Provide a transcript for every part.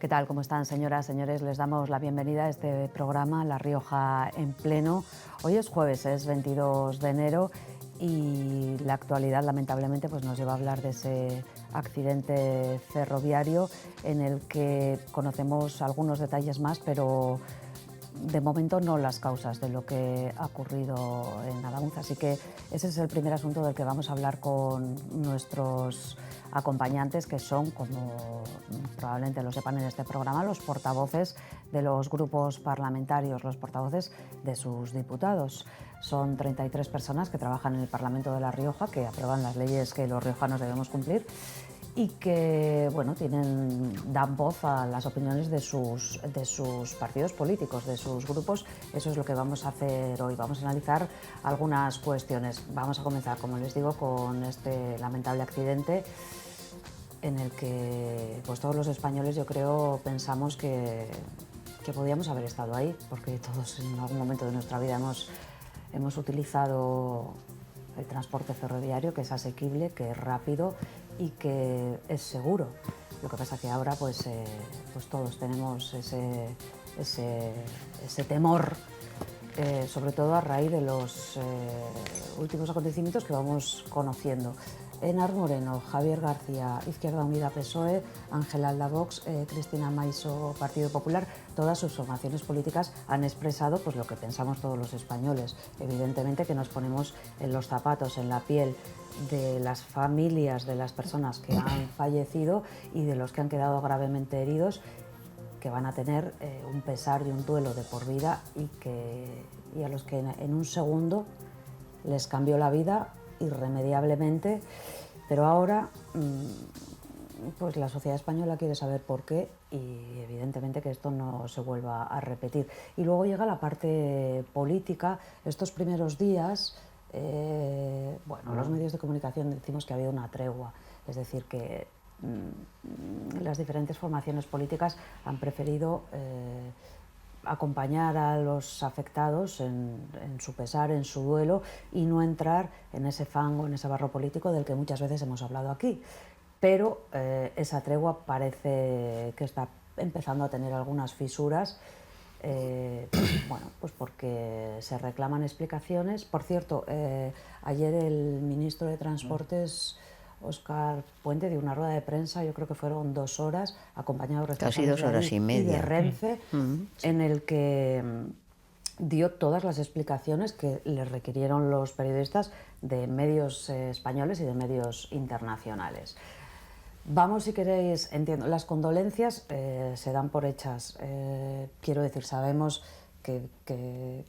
¿Qué tal? ¿Cómo están, señoras, señores? Les damos la bienvenida a este programa La Rioja en Pleno. Hoy es jueves, es 22 de enero y la actualidad, lamentablemente, pues nos lleva a hablar de ese accidente ferroviario en el que conocemos algunos detalles más, pero de momento no las causas de lo que ha ocurrido en Adaguz. Así que ese es el primer asunto del que vamos a hablar con nuestros acompañantes, que son, como probablemente lo sepan en este programa, los portavoces de los grupos parlamentarios, los portavoces de sus diputados. Son 33 personas que trabajan en el Parlamento de La Rioja, que aprueban las leyes que los riojanos debemos cumplir y que, bueno, dan voz a las opiniones de sus partidos políticos, de sus grupos. Eso es lo que vamos a hacer hoy. Vamos a analizar algunas cuestiones. Vamos a comenzar, como les digo, con este lamentable accidente en el que pues, todos los españoles, yo creo, pensamos que podíamos haber estado ahí, porque todos en algún momento de nuestra vida hemos utilizado el transporte ferroviario, que es asequible, que es rápido y que es seguro. Lo que pasa es que ahora pues todos tenemos ese temor, sobre todo a raíz de los últimos acontecimientos que vamos conociendo. Enar Moreno, Javier García, Izquierda Unida PSOE, Ángel Alda Vox, Cristina Maiso, Partido Popular, todas sus formaciones políticas han expresado pues, lo que pensamos todos los españoles. Evidentemente que nos ponemos en los zapatos, en la piel de las familias de las personas que han fallecido y de los que han quedado gravemente heridos, que van a tener un pesar y un duelo de por vida y a los que en un segundo les cambió la vida irremediablemente, pero ahora pues la sociedad española quiere saber por qué y evidentemente que esto no se vuelva a repetir. Y luego llega la parte política. Estos primeros días, los medios de comunicación decimos que ha habido una tregua, es decir, que las diferentes formaciones políticas han preferido acompañar a los afectados en su pesar, en su duelo y no entrar en ese fango, en ese barro político del que muchas veces hemos hablado aquí. Pero esa tregua parece que está empezando a tener algunas fisuras, pues porque se reclaman explicaciones. Por cierto, ayer el ministro de Transportes, Óscar Puente, dio una rueda de prensa, yo creo que fueron 2 horas, acompañado de casi 2 horas y media. Y de Renfe, en el que dio todas las explicaciones que le requirieron los periodistas de medios españoles y de medios internacionales. Vamos, si queréis, entiendo, las condolencias se dan por hechas. Quiero decir, sabemos que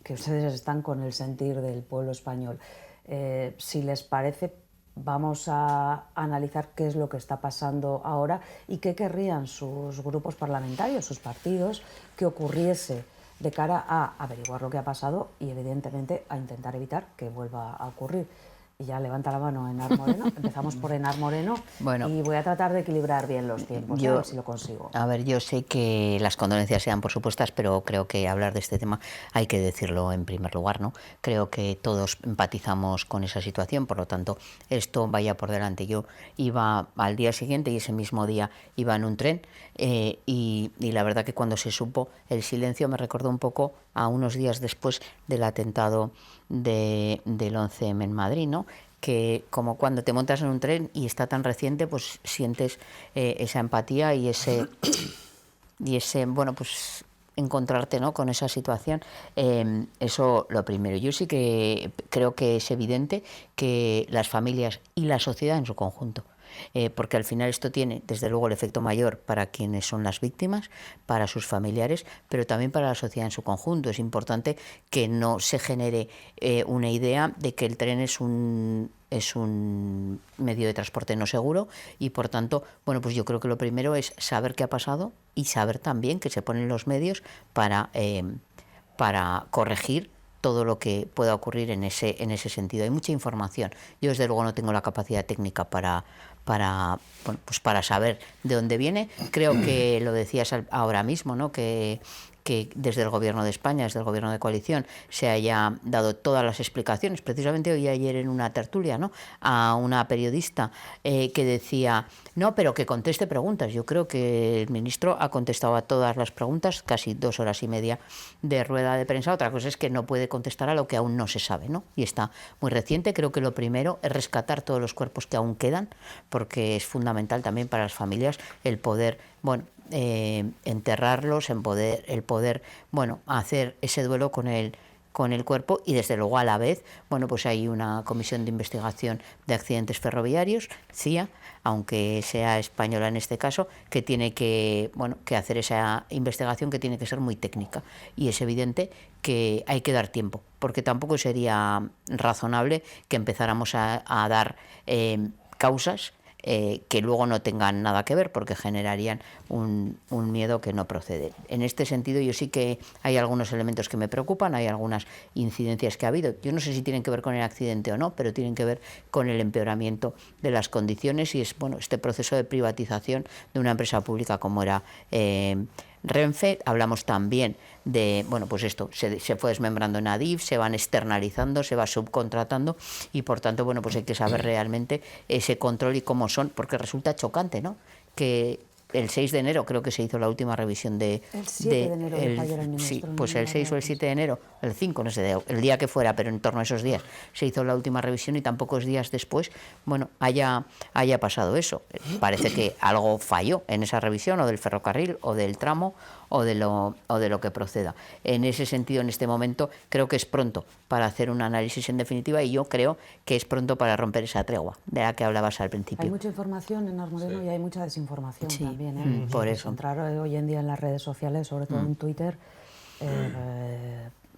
ustedes están con el sentir del pueblo español. Si les parece, vamos a analizar qué es lo que está pasando ahora y qué querrían sus grupos parlamentarios, sus partidos, que ocurriese de cara a averiguar lo que ha pasado y, evidentemente, a intentar evitar que vuelva a ocurrir. Y ya levanta la mano Enar Moreno. Empezamos por Enar Moreno. Bueno, y voy a tratar de equilibrar bien los tiempos, a ver si lo consigo. A ver, yo sé que las condolencias sean por supuestas, pero creo que hablar de este tema hay que decirlo en primer lugar, ¿no? Creo que todos empatizamos con esa situación, por lo tanto, esto vaya por delante. Yo iba al día siguiente y ese mismo día iba en un tren y la verdad que cuando se supo, el silencio me recordó un poco a unos días después del atentado del 11M en Madrid, ¿no? Que como cuando te montas en un tren y está tan reciente, pues sientes esa empatía y ese bueno, pues encontrarte, ¿no?, con esa situación. Eso lo primero. Yo sí que creo que es evidente que las familias y la sociedad en su conjunto, porque al final esto tiene desde luego el efecto mayor para quienes son las víctimas, para sus familiares, pero también para la sociedad en su conjunto. Es importante que no se genere una idea de que el tren es un medio de transporte no seguro y por tanto, bueno, pues yo creo que lo primero es saber qué ha pasado y saber también que se ponen los medios para corregir todo lo que pueda ocurrir en ese sentido. Hay mucha información. Yo desde luego no tengo la capacidad técnica para saber de dónde viene. Creo que lo decías ahora mismo, ¿no?, que que desde el Gobierno de España, desde el Gobierno de coalición, se haya dado todas las explicaciones. Precisamente oí ayer en una tertulia, ¿no?, a una periodista que decía, no, pero que conteste preguntas. Yo creo que el ministro ha contestado a todas las preguntas, casi 2 horas y media de rueda de prensa. Otra cosa es que no puede contestar a lo que aún no se sabe, ¿no? Y está muy reciente. Creo que lo primero es rescatar todos los cuerpos que aún quedan, porque es fundamental también para las familias el poder, bueno, enterrarlos, el poder, bueno, hacer ese duelo con el cuerpo, y desde luego a la vez, bueno, pues hay una comisión de investigación de accidentes ferroviarios, CIA, aunque sea española en este caso, que tiene que, bueno, que hacer esa investigación, que tiene que ser muy técnica, y es evidente que hay que dar tiempo, porque tampoco sería razonable que empezáramos a dar causas que luego no tengan nada que ver, porque generarían un miedo que no procede. En este sentido, yo sí que hay algunos elementos que me preocupan, hay algunas incidencias que ha habido. Yo no sé si tienen que ver con el accidente o no, pero tienen que ver con el empeoramiento de las condiciones, y es, bueno, este proceso de privatización de una empresa pública como era Renfe. Hablamos también de, bueno, pues esto se fue desmembrando en Adif, se van externalizando, se va subcontratando, y por tanto, bueno, pues hay que saber realmente ese control y cómo son, porque resulta chocante, ¿no?, que el 6 de enero creo que se hizo la última revisión de... El 7 de enero dijo ayer el ministro. Sí, pues el 6 o el 7 de enero, el 5, no sé, el día que fuera, pero en torno a esos días se hizo la última revisión, y tan pocos días después, bueno, haya pasado eso. Parece que algo falló en esa revisión, o del ferrocarril, o del tramo, o de lo que proceda. En ese sentido, en este momento, creo que es pronto para hacer un análisis en definitiva, y yo creo que es pronto para romper esa tregua de la que hablabas al principio. Hay mucha información en Armoreno, y hay mucha desinformación también, ¿eh? Por eso. Entrar hoy en día en las redes sociales, sobre todo en Twitter,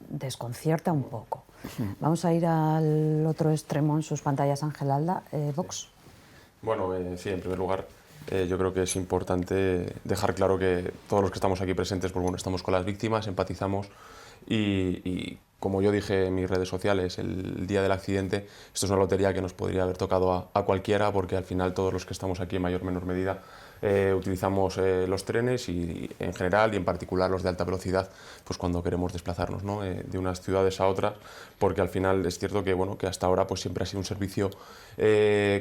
desconcierta un poco. Vamos a ir al otro extremo en sus pantallas, Ángel Alda, Vox. Bueno, sí, en primer lugar, yo creo que es importante dejar claro que todos los que estamos aquí presentes, pues bueno, estamos con las víctimas, empatizamos, y como yo dije en mis redes sociales el día del accidente, esto es una lotería que nos podría haber tocado a cualquiera, porque al final todos los que estamos aquí en mayor o menor medida utilizamos los trenes, y en general, y en particular los de alta velocidad, pues cuando queremos desplazarnos, ¿no?, de unas ciudades a otras, porque al final es cierto que, bueno, que hasta ahora pues siempre ha sido un servicio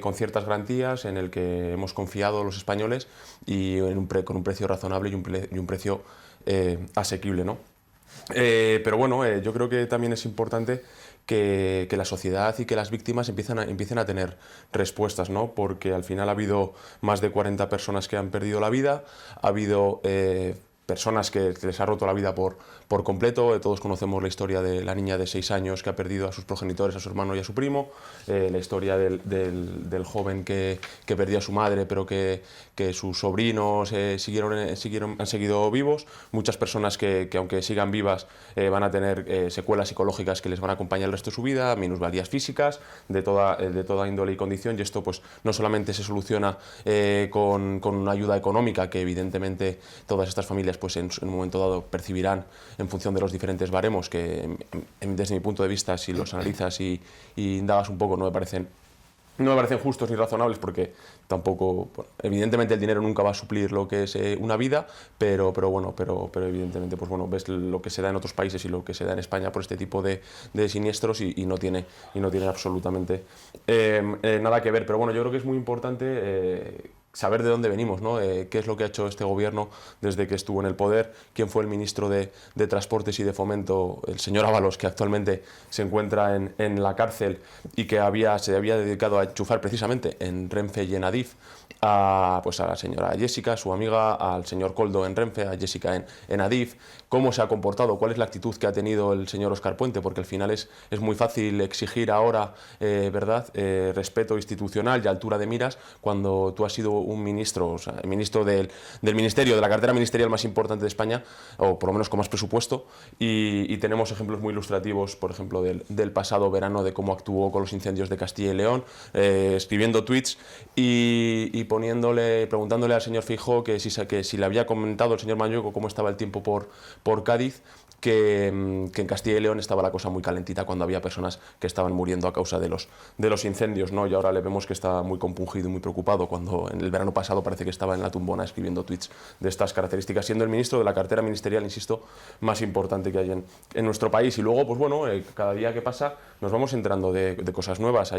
con ciertas garantías, en el que hemos confiado los españoles, y con un precio razonable y un precio asequible, ¿no? Pero bueno, yo creo que también es importante que la sociedad y que las víctimas empiecen a tener respuestas, ¿no? Porque al final ha habido más de 40 personas que han perdido la vida, ha habido personas que les ha roto la vida por completo. Todos conocemos la historia de la niña de 6 años que ha perdido a sus progenitores, a su hermano y a su primo, la historia del joven que perdió a su madre, pero que sus sobrinos han seguido vivos. Muchas personas que aunque sigan vivas, van a tener secuelas psicológicas que les van a acompañar el resto de su vida, minusvalías físicas de toda índole y condición, y esto pues no solamente se soluciona con una ayuda económica, que evidentemente todas estas familias pues en un momento dado percibirán en función de los diferentes baremos, que desde mi punto de vista, si los analizas y indagas un poco, no me parecen justos ni razonables, porque tampoco, bueno, evidentemente el dinero nunca va a suplir lo que es una vida, pero evidentemente pues bueno, ves lo que se da en otros países y lo que se da en España por este tipo de siniestros, y no tiene absolutamente nada que ver. Pero bueno, yo creo que es muy importante saber de dónde venimos, ¿no? Qué es lo que ha hecho este gobierno desde que estuvo en el poder, quién fue el ministro de Transportes y de Fomento, el señor Ábalos, que actualmente se encuentra en la cárcel, y que se había dedicado a enchufar precisamente en Renfe y en Adif a la señora Jessica, su amiga, al señor Koldo en Renfe, a Jessica en Adif. Cómo se ha comportado, cuál es la actitud que ha tenido el señor Óscar Puente, porque al final es muy fácil exigir ahora ¿verdad? Respeto institucional y altura de miras cuando tú has sido un ministro, o sea, el ministro del ministerio, de la cartera ministerial más importante de España, o por lo menos con más presupuesto, y tenemos ejemplos muy ilustrativos, por ejemplo, del pasado verano, de cómo actuó con los incendios de Castilla y León, escribiendo tweets y preguntándole al señor Feijóo que si le había comentado el señor Mañueco cómo estaba el tiempo por Cádiz, que en Castilla y León estaba la cosa muy calentita cuando había personas que estaban muriendo a causa de los incendios, ¿no? Y ahora le vemos que está muy compungido y muy preocupado, cuando en el verano pasado parece que estaba en la tumbona escribiendo tweets de estas características, siendo el ministro de la cartera ministerial, insisto, más importante que hay en nuestro país. Y luego, pues bueno, cada día que pasa nos vamos enterando de cosas nuevas.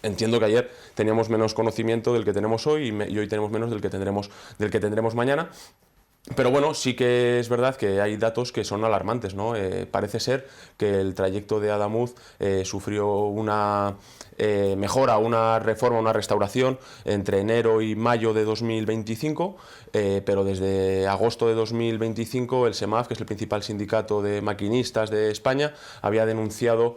Entiendo que ayer teníamos menos conocimiento del que tenemos hoy y hoy tenemos menos del que tendremos mañana. Pero bueno, sí que es verdad que hay datos que son alarmantes, ¿no? Parece ser que el trayecto de Adamuz sufrió una mejora, una reforma, una restauración entre enero y mayo de 2025, pero desde agosto de 2025 el SEMAF, que es el principal sindicato de maquinistas de España, había denunciado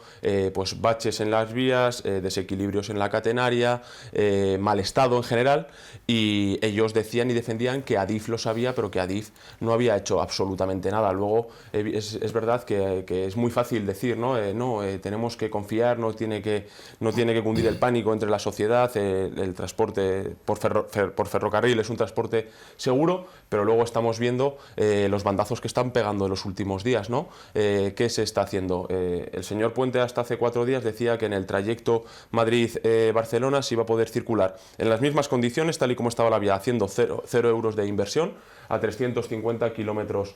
pues baches en las vías, desequilibrios en la catenaria, mal estado en general, y ellos decían y defendían que Adif lo sabía, pero que Adif no había hecho absolutamente nada. Luego es verdad que es muy fácil decir, ¿no? Tenemos que confiar, no tiene que cundir el pánico entre la sociedad, el transporte por ferrocarril es un transporte seguro, pero luego estamos viendo los bandazos que están pegando en los últimos días, ¿no? ¿Qué se está haciendo? El señor Puente hasta hace 4 días decía que en el trayecto Madrid-Barcelona se iba a poder circular en las mismas condiciones, tal y como estaba la vía, haciendo 0 euros de inversión a 350 kilómetros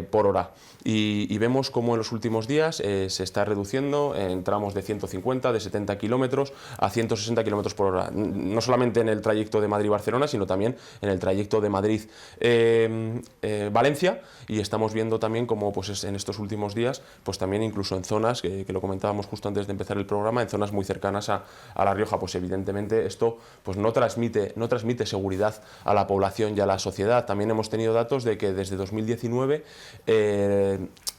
por hora. Y vemos cómo en los últimos días se está reduciendo en tramos de 150, de 70 kilómetros a 160 kilómetros por hora. No solamente en el trayecto de Madrid-Barcelona, sino también en el trayecto de Madrid-Valencia. Y estamos viendo también cómo pues, en estos últimos días, pues también incluso en zonas, que lo comentábamos justo antes de empezar el programa, en zonas muy cercanas a La Rioja, pues evidentemente esto pues, no transmite seguridad a la población y a la sociedad. También hemos tenido datos de que desde 2019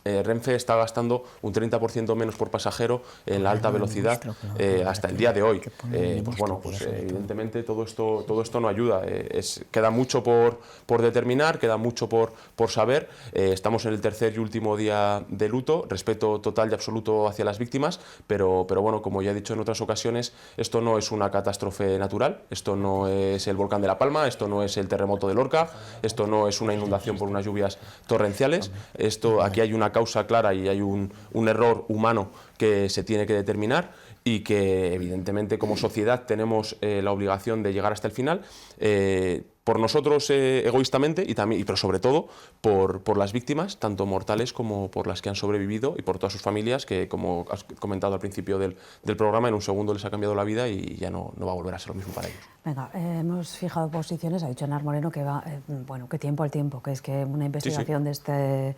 Renfe está gastando un 30% menos por pasajero en la alta velocidad hasta el día de hoy. Pues bueno, pues evidentemente todo esto no ayuda. Queda mucho por determinar, queda mucho por saber. Estamos en el tercer y último día de luto, respeto total y absoluto hacia las víctimas, pero bueno, como ya he dicho en otras ocasiones, esto no es una catástrofe natural, esto no es el volcán de La Palma, esto no es el terremoto de Lorca, esto no es una inundación por unas lluvias torrenciales. Aquí hay una causa clara y hay un error humano que se tiene que determinar y que evidentemente como sociedad tenemos la obligación de llegar hasta el final, por nosotros egoístamente pero sobre todo por las víctimas, tanto mortales como por las que han sobrevivido y por todas sus familias que, como has comentado al principio del programa, en un segundo les ha cambiado la vida y ya no va a volver a ser lo mismo para ellos. Venga, hemos fijado posiciones, ha dicho Enar Moreno que va, que tiempo al tiempo, que es que una investigación sí. de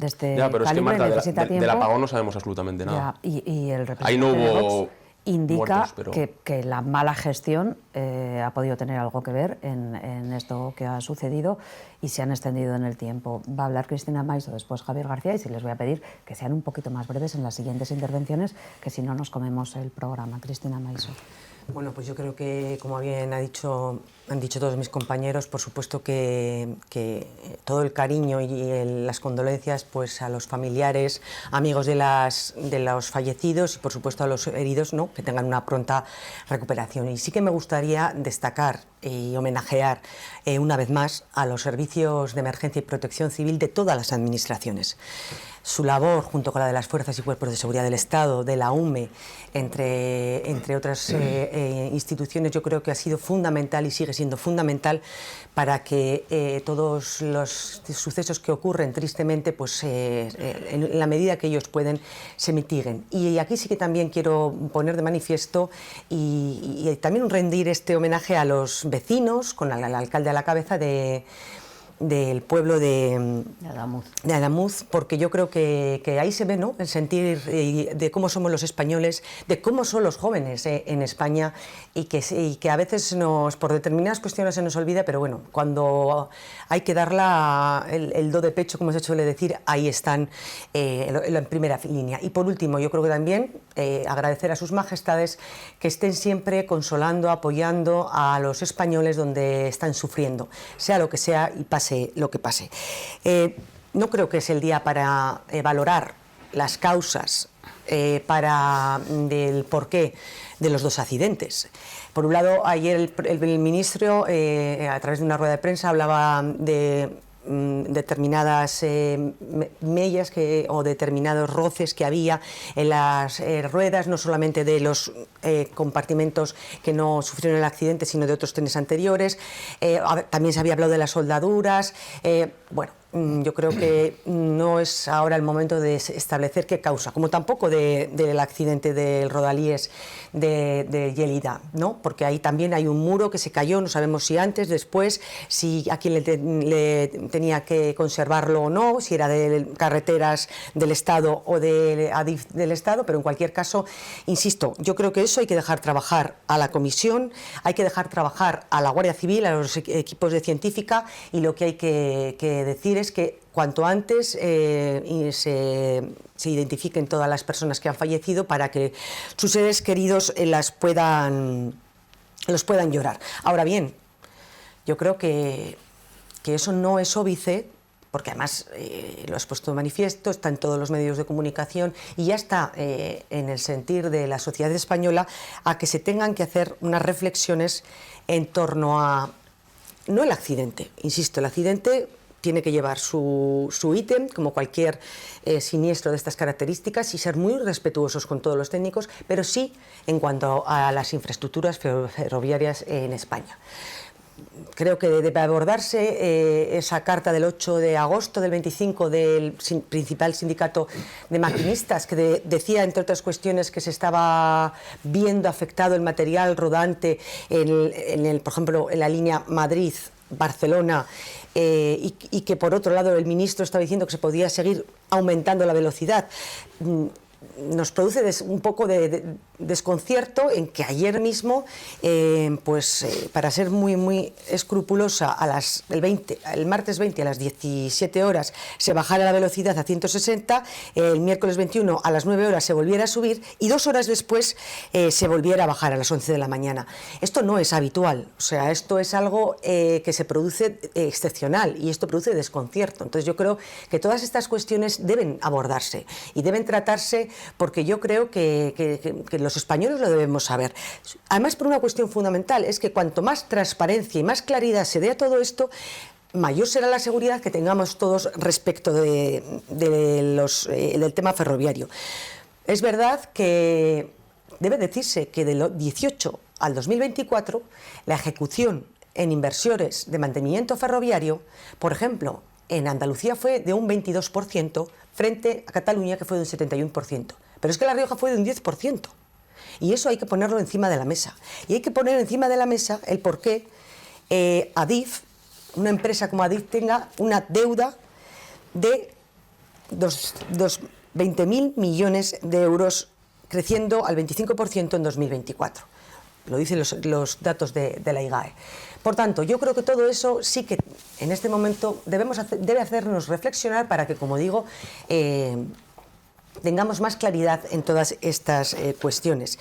este ya, pero calibre es que, Marta, necesita tiempo. del apagón no sabemos absolutamente nada. Ya, y el representante ahí no hubo de Vox indica muertos, pero... que la mala gestión ha podido tener algo que ver en esto que ha sucedido y se han extendido en el tiempo. Va a hablar Cristina Maiso, después Javier García, y sí les voy a pedir que sean un poquito más breves en las siguientes intervenciones, que si no nos comemos el programa. Cristina Maiso. Bueno, pues yo creo que, como bien han dicho todos mis compañeros, por supuesto que todo el cariño y las condolencias pues, a los familiares, amigos de los fallecidos y, por supuesto, a los heridos, ¿no? Que tengan una pronta recuperación. Y sí que me gustaría destacar y homenajear una vez más a los servicios de emergencia y protección civil de todas las administraciones. Su labor, junto con la de las Fuerzas y Cuerpos de Seguridad del Estado, de la UME, entre otras instituciones, yo creo que ha sido fundamental y sigue siendo fundamental para que todos los sucesos que ocurren tristemente, pues en la medida que ellos pueden, se mitiguen. Y aquí sí que también quiero poner de manifiesto y también rendir este homenaje a los vecinos, con el alcalde a la cabeza del pueblo de Adamuz, porque yo creo que ahí se ve, ¿no?, el sentir de cómo somos los españoles, de cómo son los jóvenes en España y que a veces por determinadas cuestiones se nos olvida, pero bueno, cuando hay que dar el do de pecho, como se suele decir, ahí están en primera línea. Y por último, yo creo que también agradecer a sus majestades que estén siempre consolando, apoyando a los españoles donde están sufriendo, sea lo que sea y pase lo que pase. No creo que es el día para valorar las causas del porqué de los 2 accidentes. Por un lado, ayer el ministro, a través de una rueda de prensa, hablaba de determinadas mellas o determinados roces que había en las ruedas, no solamente de los compartimentos que no sufrieron el accidente, sino de otros trenes anteriores. También se había hablado de las soldaduras. Bueno, yo creo que no es ahora el momento de establecer qué causa, como tampoco del accidente del Rodalies de Lleida, ¿no? Porque ahí también hay un muro que se cayó, no sabemos si antes, después, si a quién le tenía que conservarlo o no, si era de carreteras del Estado o de Adif del Estado, pero en cualquier caso, insisto, yo creo que eso hay que dejar trabajar a la comisión, hay que dejar trabajar a la Guardia Civil, a los equipos de científica, y lo que hay que decir es que cuanto antes se identifiquen todas las personas que han fallecido para que sus seres queridos los puedan llorar. Ahora bien, yo creo que eso no es óbice, porque además lo has puesto de manifiesto, está en todos los medios de comunicación y ya está en el sentir de la sociedad española a que se tengan que hacer unas reflexiones en torno a, no el accidente, insisto, el accidente tiene que llevar su ítem, como cualquier siniestro de estas características, y ser muy respetuosos con todos los técnicos, pero sí en cuanto a las infraestructuras ferroviarias en España. Creo que debe abordarse esa carta del 8 de agosto del 25 del principal sindicato de maquinistas, que decía, entre otras cuestiones, que se estaba viendo afectado el material rodante, por ejemplo, en la línea Madrid-Barcelona, y que por otro lado el ministro estaba diciendo que se podía seguir aumentando la velocidad. Nos produce un poco de desconcierto en que ayer mismo, para ser muy escrupulosa, el martes 20 a las 17 horas se bajara la velocidad a 160, el miércoles 21 a las 9 horas se volviera a subir y 2 horas después se volviera a bajar a las 11 de la mañana. Esto no es habitual, o sea, esto es algo que se produce excepcional y esto produce desconcierto. Entonces yo creo que todas estas cuestiones deben abordarse y deben tratarse, porque yo creo que los españoles lo debemos saber. Además, por una cuestión fundamental, es que cuanto más transparencia y más claridad se dé a todo esto, mayor será la seguridad que tengamos todos respecto del tema ferroviario. Es verdad que debe decirse que del 18 al 2024 la ejecución en inversiones de mantenimiento ferroviario, por ejemplo, en Andalucía fue de un 22% frente a Cataluña, que fue de un 71%. Pero es que La Rioja fue de un 10%. Y eso hay que ponerlo encima de la mesa. Y hay que poner encima de la mesa el por qué Adif, una empresa como Adif, tenga una deuda de 20.000 millones de euros, creciendo al 25% en 2024. Lo dicen los datos de la IGAE. Por tanto, yo creo que todo eso sí que en este momento debe hacernos reflexionar para que, como digo, tengamos más claridad en todas estas cuestiones.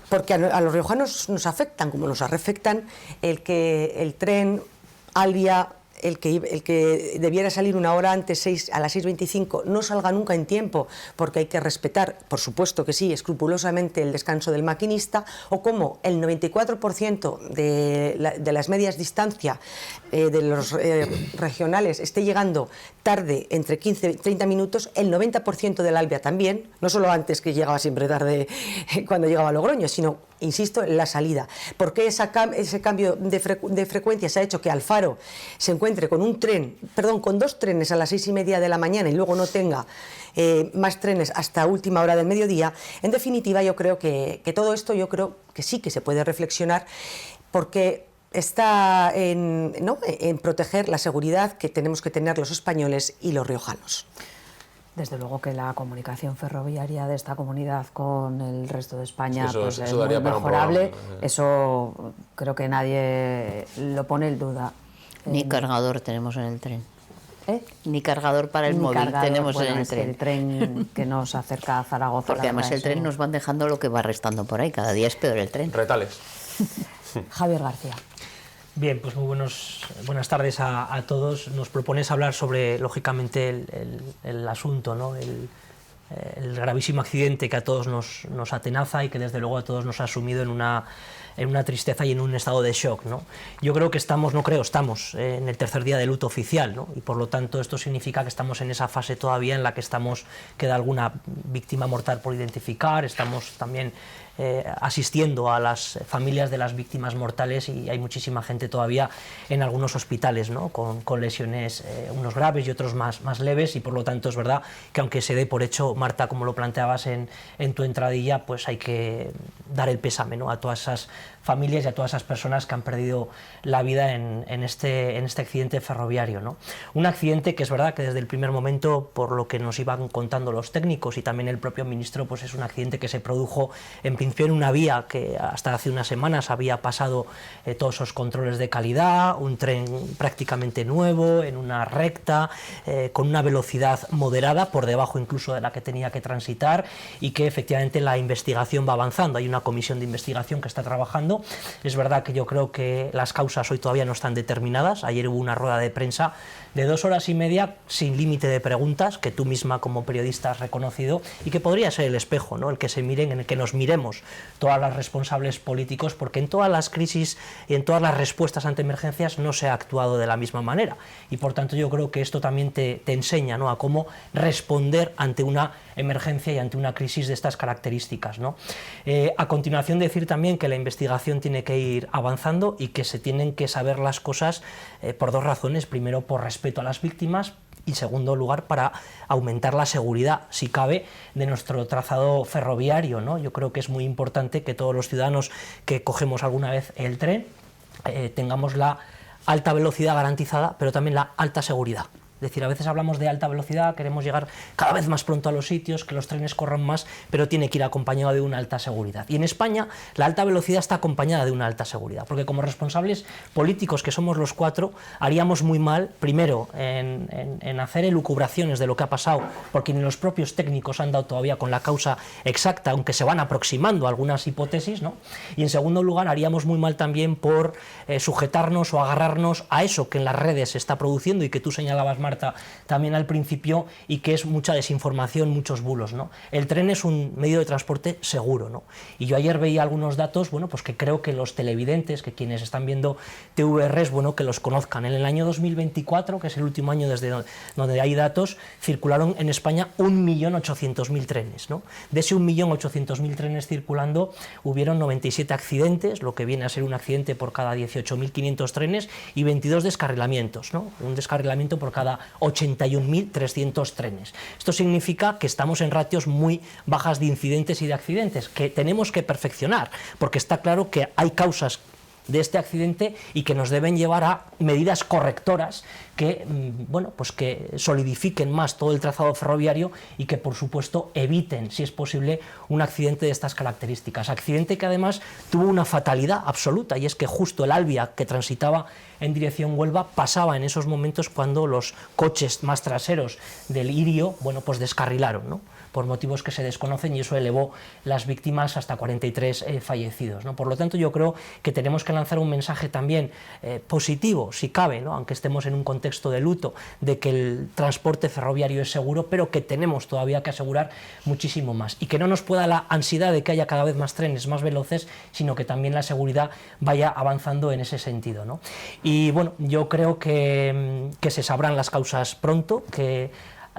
Porque a los riojanos nos afectan, como nos afectan el que el tren Albia, el que debiera salir una hora antes, a las 6:25, no salga nunca en tiempo, porque hay que respetar, por supuesto que sí, escrupulosamente el descanso del maquinista, o como el 94% de las medias distancia de los regionales esté llegando tarde, entre 15 y 30 minutos, el 90% del Albia también, no solo antes, que llegaba siempre tarde cuando llegaba a Logroño, sino, insisto, en la salida. ¿Por qué ese cambio de frecuencia se ha hecho que Alfaro se encuentre con con 2 trenes a las 6:30 de la mañana y luego no tenga más trenes hasta última hora del mediodía? En definitiva, yo creo que todo esto, yo creo que sí que se puede reflexionar, porque está en proteger la seguridad que tenemos que tener los españoles y los riojanos. Desde luego que la comunicación ferroviaria de esta comunidad con el resto de España es muy mejorable. Eso creo que nadie lo pone en duda. Ni cargador tenemos en el tren. Ni cargador para el móvil tenemos en el tren. El tren que nos acerca a Zaragoza. Porque además el tren nos van dejando lo que va restando por ahí. Cada día es peor el tren. Retales. Javier García. Bien, pues muy buenas tardes a todos. Nos propones hablar sobre, lógicamente, el asunto, ¿no? el gravísimo accidente que a todos nos atenaza y que desde luego a todos nos ha sumido en una tristeza y en un estado de shock, ¿no? Yo creo que estamos en el tercer día de luto oficial, ¿no? Y por lo tanto esto significa que estamos en esa fase todavía en la que queda alguna víctima mortal por identificar, estamos también asistiendo a las familias de las víctimas mortales y hay muchísima gente todavía en algunos hospitales, ¿no? con lesiones, unos graves y otros más leves, y por lo tanto es verdad que aunque se dé por hecho, Marta, como lo planteabas en tu entradilla, pues hay que dar el pésame, ¿no? a todas esas familias y a todas esas personas que han perdido la vida en este accidente ferroviario, ¿no? Un accidente que es verdad que desde el primer momento, por lo que nos iban contando los técnicos y también el propio ministro, pues es un accidente que se produjo en principio en una vía que hasta hace unas semanas había pasado todos esos controles de calidad, un tren prácticamente nuevo, en una recta, con una velocidad moderada, por debajo incluso de la que tenía que transitar, y que efectivamente la investigación va avanzando. Hay una comisión de investigación que está trabajando. Es verdad que yo creo que las causas hoy todavía no están determinadas. Ayer hubo una rueda de prensa de 2 horas y media sin límite de preguntas, que tú misma como periodista has reconocido, y que podría ser el espejo, ¿no? el que se miren, en el que nos miremos todas las responsables políticos, porque en todas las crisis y en todas las respuestas ante emergencias no se ha actuado de la misma manera, y por tanto yo creo que esto también te enseña, ¿no? a cómo responder ante una emergencia y ante una crisis de estas características, ¿no? A continuación, decir también que la investigación tiene que ir avanzando y que se tienen que saber las cosas por 2 razones. Primero, por respeto a las víctimas, y en segundo lugar, para aumentar la seguridad, si cabe, de nuestro trazado ferroviario, ¿no? Yo creo que es muy importante que todos los ciudadanos que cogemos alguna vez el tren tengamos la alta velocidad garantizada, pero también la alta seguridad. Es decir, a veces hablamos de alta velocidad, queremos llegar cada vez más pronto a los sitios, que los trenes corran más, pero tiene que ir acompañado de una alta seguridad. Y en España la alta velocidad está acompañada de una alta seguridad, porque como responsables políticos que somos los 4, haríamos muy mal, primero, en hacer elucubraciones de lo que ha pasado, porque ni los propios técnicos han dado todavía con la causa exacta, aunque se van aproximando a algunas hipótesis, ¿no? Y en segundo lugar, haríamos muy mal también por sujetarnos o agarrarnos a eso que en las redes se está produciendo y que tú señalabas, Marta, también al principio, y que es mucha desinformación, muchos bulos, ¿no? El tren es un medio de transporte seguro, ¿no? Y yo ayer veía algunos datos, bueno, pues que creo que los televidentes, que quienes están viendo TVRs, bueno, que los conozcan. En el año 2024, que es el último año desde donde hay datos, circularon en España 1.800.000 trenes, ¿no? De ese 1.800.000 trenes circulando, hubieron 97 accidentes, lo que viene a ser un accidente por cada 18.500 trenes, y 22 descarrilamientos, ¿no? Un descarrilamiento por cada 81.300 trenes. Esto significa que estamos en ratios muy bajas de incidentes y de accidentes, que tenemos que perfeccionar, porque está claro que hay causas de este accidente y que nos deben llevar a medidas correctoras que, bueno, pues que solidifiquen más todo el trazado ferroviario y que, por supuesto, eviten, si es posible, un accidente de estas características. Accidente que además tuvo una fatalidad absoluta, y es que justo el Alvia, que transitaba en dirección Huelva, pasaba en esos momentos cuando los coches más traseros del Irio, bueno, pues descarrilaron, ¿no? Por motivos que se desconocen, y eso elevó las víctimas hasta 43 fallecidos, ¿no? Por lo tanto, yo creo que tenemos que lanzar un mensaje también positivo, si cabe, ¿no? Aunque estemos en un contexto de luto, de que el transporte ferroviario es seguro, pero que tenemos todavía que asegurar muchísimo más, y que no nos pueda la ansiedad de que haya cada vez más trenes más veloces, sino que también la seguridad vaya avanzando en ese sentido, ¿no? Y bueno, yo creo que se sabrán las causas pronto, que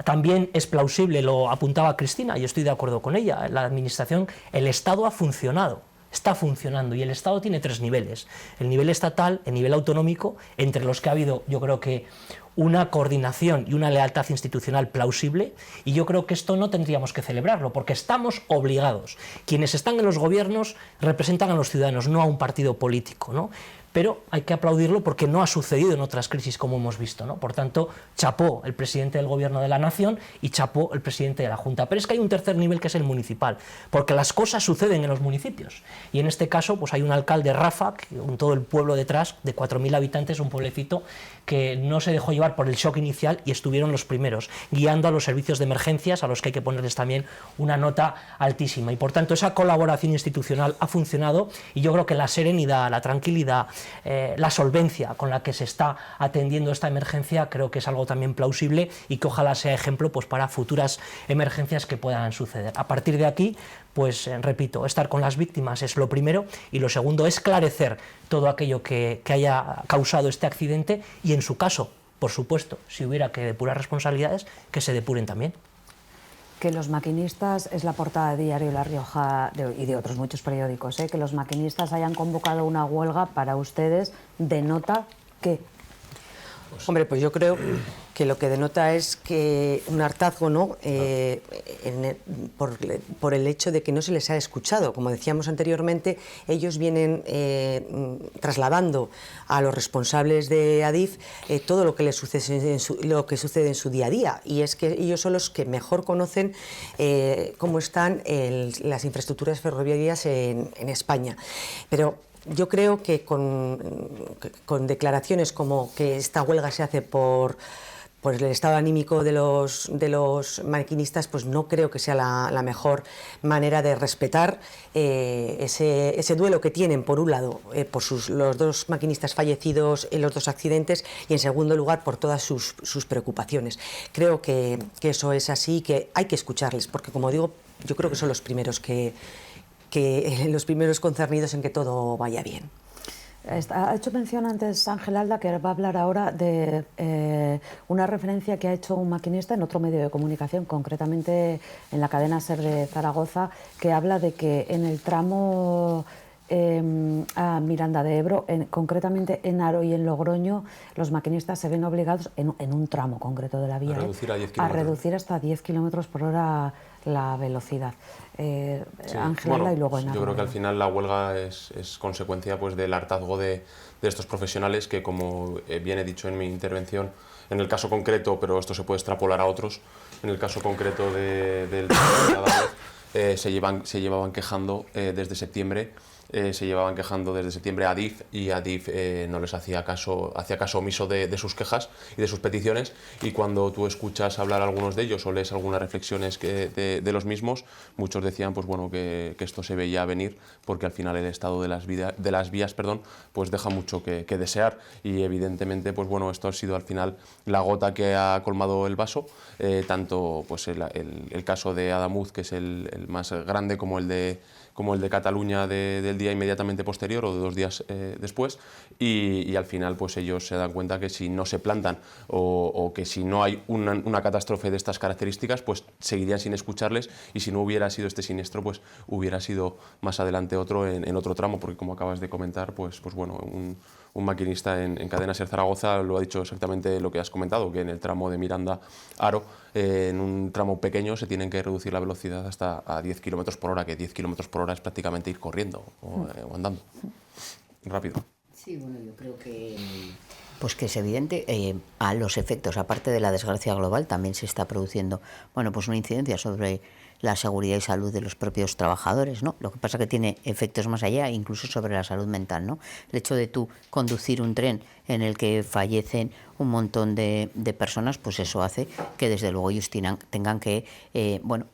también es plausible, lo apuntaba Cristina, y estoy de acuerdo con ella, la administración, el Estado ha funcionado, está funcionando, y el Estado tiene 3 niveles, el nivel estatal, el nivel autonómico, entre los que ha habido, yo creo que, una coordinación y una lealtad institucional plausible, y yo creo que esto no tendríamos que celebrarlo, porque estamos obligados. Quienes están en los gobiernos representan a los ciudadanos, no a un partido político, ¿no? Pero hay que aplaudirlo porque no ha sucedido en otras crisis como hemos visto, ¿no? Por tanto, chapó el presidente del Gobierno de la Nación y chapó el presidente de la Junta. Pero es que hay un tercer nivel, que es el municipal, porque las cosas suceden en los municipios. Y en este caso, pues hay un alcalde, Rafa, con todo el pueblo detrás, de 4.000 habitantes, un pueblecito, que no se dejó llevar por el shock inicial y estuvieron los primeros, guiando a los servicios de emergencias, a los que hay que ponerles también una nota altísima. Y por tanto, esa colaboración institucional ha funcionado, y yo creo que la serenidad, la tranquilidad, la solvencia con la que se está atendiendo esta emergencia creo que es algo también plausible y que ojalá sea ejemplo pues, para futuras emergencias que puedan suceder. A partir de aquí, pues repito, estar con las víctimas es lo primero y lo segundo, esclarecer todo aquello que haya causado este accidente y en su caso, por supuesto, si hubiera que depurar responsabilidades, que se depuren también. Que los maquinistas, es la portada de Diario La Rioja y de otros muchos periódicos, que los maquinistas hayan convocado una huelga para ustedes denota que... Hombre, pues yo creo que lo que denota es que un hartazgo, ¿no? Por el hecho de que no se les ha escuchado. Como decíamos anteriormente, ellos vienen trasladando a los responsables de Adif todo lo que les sucede en su día a día, y es que ellos son los que mejor conocen cómo están las infraestructuras ferroviarias en España. Pero yo creo que con declaraciones como que esta huelga se hace por el estado anímico de los maquinistas, pues no creo que sea la mejor manera de respetar ese duelo que tienen, por un lado, por los dos maquinistas fallecidos en los dos accidentes y, en segundo lugar, por todas sus preocupaciones. Creo que eso es así, que hay que escucharles, porque, como digo, yo creo que son los primeros los primeros concernidos en que todo vaya bien. Ha hecho mención antes Ángel Alda, que va a hablar ahora de una referencia que ha hecho un maquinista en otro medio de comunicación, concretamente en la cadena SER de Zaragoza, que habla de que en el tramo a Miranda de Ebro, concretamente en Aro y en Logroño, los maquinistas se ven obligados, en un tramo concreto de la vía, a reducir hasta 10 kilómetros por hora la velocidad. Sí. Ángel Alda y luego en Aro. Yo creo que al final la huelga es consecuencia pues, del hartazgo de estos profesionales que, como bien he dicho en mi intervención, en el caso concreto, pero esto se puede extrapolar a otros, en el caso concreto del se llevaban quejando desde septiembre. Se llevaban quejando desde septiembre a Adif, y Adif no les hacía caso omiso de sus quejas y de sus peticiones, y cuando tú escuchas hablar a algunos de ellos o lees algunas reflexiones de los mismos, muchos decían pues, bueno, que esto se veía venir, porque al final el estado de las vías pues deja mucho que desear, y evidentemente pues, bueno, esto ha sido al final la gota que ha colmado el vaso, tanto pues, el caso de Adamuz, que es el más grande, como el de Cataluña del día inmediatamente posterior o de 2 días después, y al final pues ellos se dan cuenta que si no se plantan o que si no hay una catástrofe de estas características, pues seguirían sin escucharles, y si no hubiera sido este siniestro, pues hubiera sido más adelante otro en otro tramo, porque, como acabas de comentar, pues bueno, un maquinista en cadena SER Zaragoza lo ha dicho exactamente lo que has comentado, que en el tramo de Miranda-Aro, en un tramo pequeño, se tienen que reducir la velocidad hasta a 10 kilómetros por hora, que 10 kilómetros por hora es prácticamente ir corriendo o andando rápido. Sí, bueno, yo creo que pues que es evidente, a los efectos, aparte de la desgracia global, también se está produciendo, bueno, pues una incidencia sobre la seguridad y salud de los propios trabajadores, ¿no? Lo que pasa es que tiene efectos más allá, incluso sobre la salud mental, ¿no? El hecho de tú conducir un tren en el que fallecen un montón de personas, pues eso hace que desde luego ellos tengan que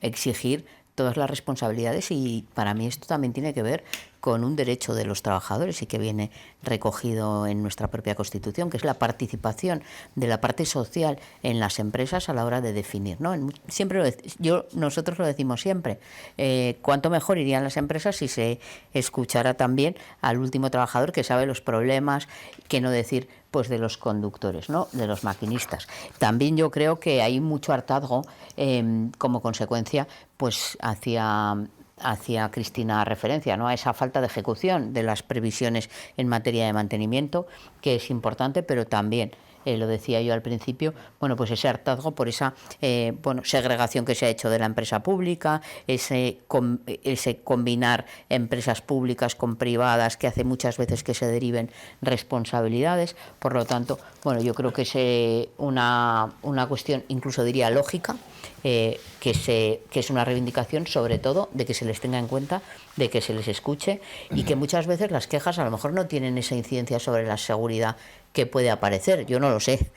exigir todas las responsabilidades, y para mí esto también tiene que ver con un derecho de los trabajadores y que viene recogido en nuestra propia Constitución, que es la participación de la parte social en las empresas a la hora de definir, ¿no? Nosotros lo decimos siempre, cuánto mejor irían las empresas si se escuchara también al último trabajador, que sabe los problemas, que no decir pues de los conductores, ¿no? De los maquinistas. También yo creo que hay mucho hartazgo como consecuencia pues hacia Cristina referencia, ¿no? A esa falta de ejecución de las previsiones en materia de mantenimiento, que es importante, pero también, lo decía yo al principio, bueno, pues ese hartazgo por esa segregación que se ha hecho de la empresa pública, ese combinar empresas públicas con privadas, que hace muchas veces que se deriven responsabilidades. Por lo tanto, bueno, yo creo que es una cuestión, incluso diría lógica, que es una reivindicación, sobre todo, de que se les tenga en cuenta, de que se les escuche, y que muchas veces las quejas a lo mejor no tienen esa incidencia sobre la seguridad que puede aparecer, yo no lo sé,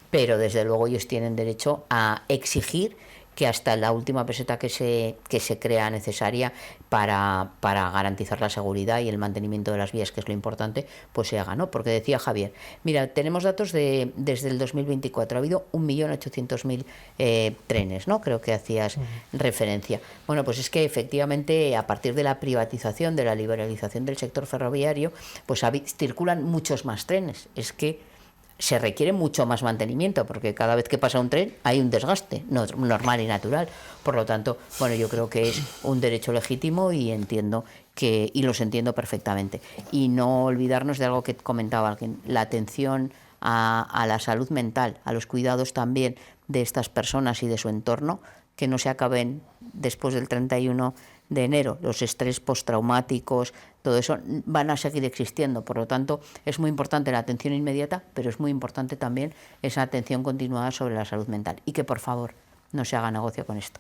pero desde luego ellos tienen derecho a exigir que hasta la última peseta que se crea necesaria para garantizar la seguridad y el mantenimiento de las vías, que es lo importante, pues se haga, ¿no? Porque decía Javier, mira, tenemos datos desde el 2024, ha habido 1.800.000 trenes, ¿no? Creo que hacías referencia. Bueno, pues es que efectivamente a partir de la privatización, de la liberalización del sector ferroviario, pues circulan muchos más trenes. Es que se requiere mucho más mantenimiento, porque cada vez que pasa un tren hay un desgaste normal y natural. Por lo tanto, bueno, yo creo que es un derecho legítimo y los entiendo perfectamente. Y no olvidarnos de algo que comentaba alguien, la atención a la salud mental, a los cuidados también de estas personas y de su entorno, que no se acaben después del 31 de enero. Los estrés postraumáticos, todo eso van a seguir existiendo. Por lo tanto, es muy importante la atención inmediata, pero es muy importante también esa atención continuada sobre la salud mental. Y que, por favor, no se haga negocio con esto.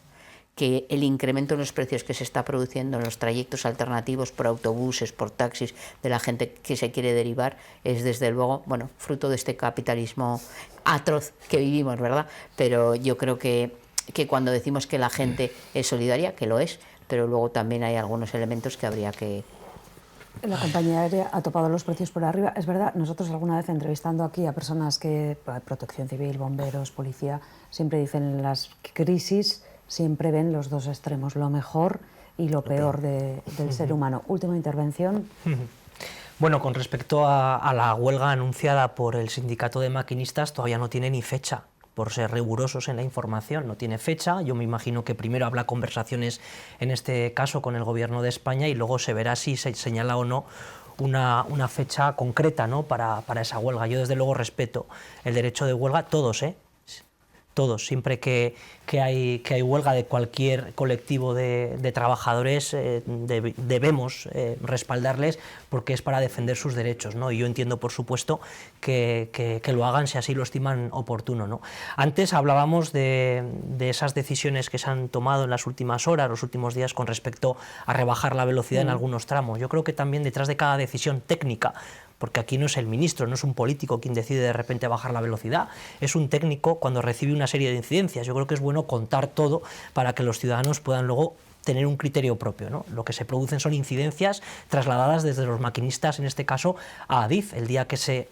Que el incremento en los precios que se está produciendo en los trayectos alternativos por autobuses, por taxis, de la gente que se quiere derivar, es desde luego, bueno, fruto de este capitalismo atroz que vivimos, ¿verdad? Pero yo creo que cuando decimos que la gente es solidaria, que lo es, pero luego también hay algunos elementos que habría que... La compañía aérea ha topado los precios por arriba. Es verdad, nosotros alguna vez entrevistando aquí a personas que, protección civil, bomberos, policía, siempre dicen en las crisis siempre ven los dos extremos, lo mejor y lo peor del ser humano. Última intervención. Bueno, con respecto a la huelga anunciada por el sindicato de maquinistas, todavía no tiene ni fecha. Por ser rigurosos en la información, no tiene fecha. Yo me imagino que primero habrá conversaciones, en este caso con el Gobierno de España, y luego se verá si se señala o no una fecha concreta, ¿no?, para esa huelga. Yo desde luego respeto el derecho de huelga, todos, todos, siempre que hay huelga de cualquier colectivo de trabajadores, debemos respaldarles, porque es para defender sus derechos, ¿no? Y yo entiendo, por supuesto, que lo hagan si así lo estiman oportuno, ¿no? Antes hablábamos de esas decisiones que se han tomado en las últimas horas, los últimos días, con respecto a rebajar la velocidad en algunos tramos. Yo creo que también detrás de cada decisión técnica, porque aquí no es el ministro, no es un político quien decide de repente bajar la velocidad, es un técnico cuando recibe una serie de incidencias. Yo creo que es bueno contar todo para que los ciudadanos puedan luego tener un criterio propio, ¿no? Lo que se producen son incidencias trasladadas desde los maquinistas, en este caso, a Adif. El día que se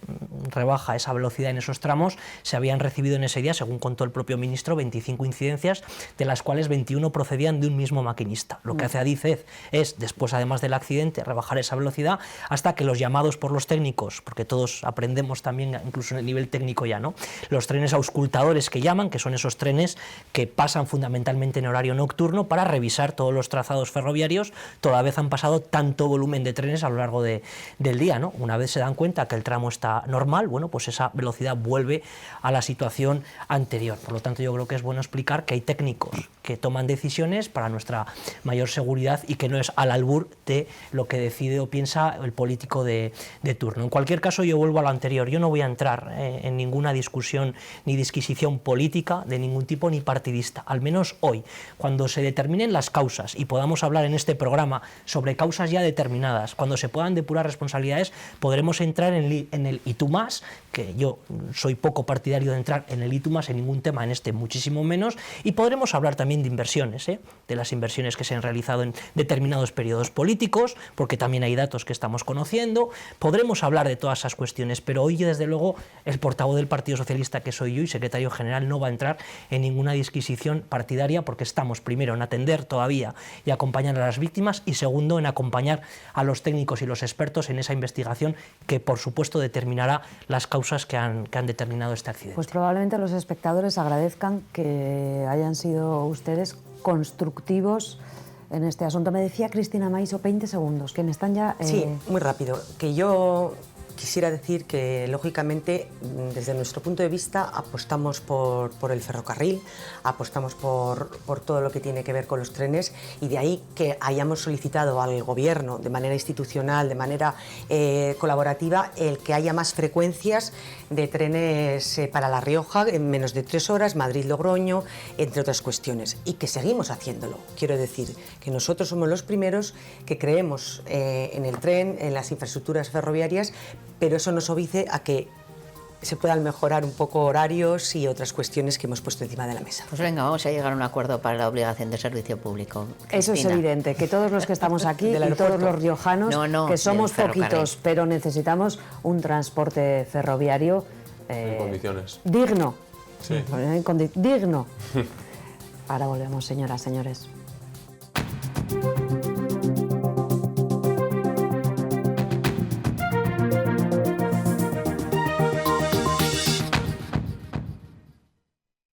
rebaja esa velocidad en esos tramos, se habían recibido en ese día, según contó el propio ministro, 25 incidencias, de las cuales 21 procedían de un mismo maquinista. Lo que hace Adif es, después además del accidente, rebajar esa velocidad hasta que los llamados por los técnicos, porque todos aprendemos también, incluso en el nivel técnico ya, ¿no?, los trenes auscultadores que llaman, que son esos trenes que pasan fundamentalmente en horario nocturno para revisar todos los trazados ferroviarios, toda vez han pasado tanto volumen de trenes a lo largo del día, ¿no? Una vez se dan cuenta que el tramo está normal, bueno, pues esa velocidad vuelve a la situación anterior. Por lo tanto, yo creo que es bueno explicar que hay técnicos que toman decisiones para nuestra mayor seguridad y que no es al albur de lo que decide o piensa el político de turno. En cualquier caso, yo vuelvo a lo anterior. Yo no voy a entrar en ninguna discusión ni disquisición política de ningún tipo ni partidista, al menos hoy, cuando se determinen las causas y podamos hablar en este programa sobre causas ya determinadas, cuando se puedan depurar responsabilidades, podremos entrar en el y tú más, que yo soy poco partidario de entrar en el y tú más en ningún tema, en este muchísimo menos, y podremos hablar también de inversiones, de las inversiones que se han realizado en determinados periodos políticos, porque también hay datos que estamos conociendo. Podremos hablar de todas esas cuestiones, pero hoy, desde luego, el portavoz del Partido Socialista, que soy yo, y secretario general, no va a entrar en ninguna disquisición partidaria, porque estamos, primero, en atender todavía y acompañar a las víctimas, y segundo, en acompañar a los técnicos y los expertos en esa investigación que, por supuesto, determinará las causas que han determinado este accidente. Pues probablemente los espectadores agradezcan que hayan sido ustedes constructivos en este asunto. Me decía Cristina Maiso, 20 segundos, que me están ya... Sí, muy rápido, que yo quisiera decir que, lógicamente, desde nuestro punto de vista, apostamos por el ferrocarril, apostamos por todo lo que tiene que ver con los trenes, y de ahí que hayamos solicitado al Gobierno, de manera institucional, de manera colaborativa, el que haya más frecuencias de trenes para La Rioja en menos de 3 horas, Madrid-Logroño, entre otras cuestiones, y que seguimos haciéndolo. Quiero decir que nosotros somos los primeros que creemos en el tren, en las infraestructuras ferroviarias, pero eso nos obedece a que se puedan mejorar un poco horarios y otras cuestiones que hemos puesto encima de la mesa. Pues venga, vamos a llegar a un acuerdo para la obligación de servicio público. Eso es Cristina. evidente, que todos los que estamos aquí y todos los riojanos, que somos poquitos, pero necesitamos un transporte ferroviario En condiciones. digno. Sí. Digno. Ahora volvemos, señoras, señores.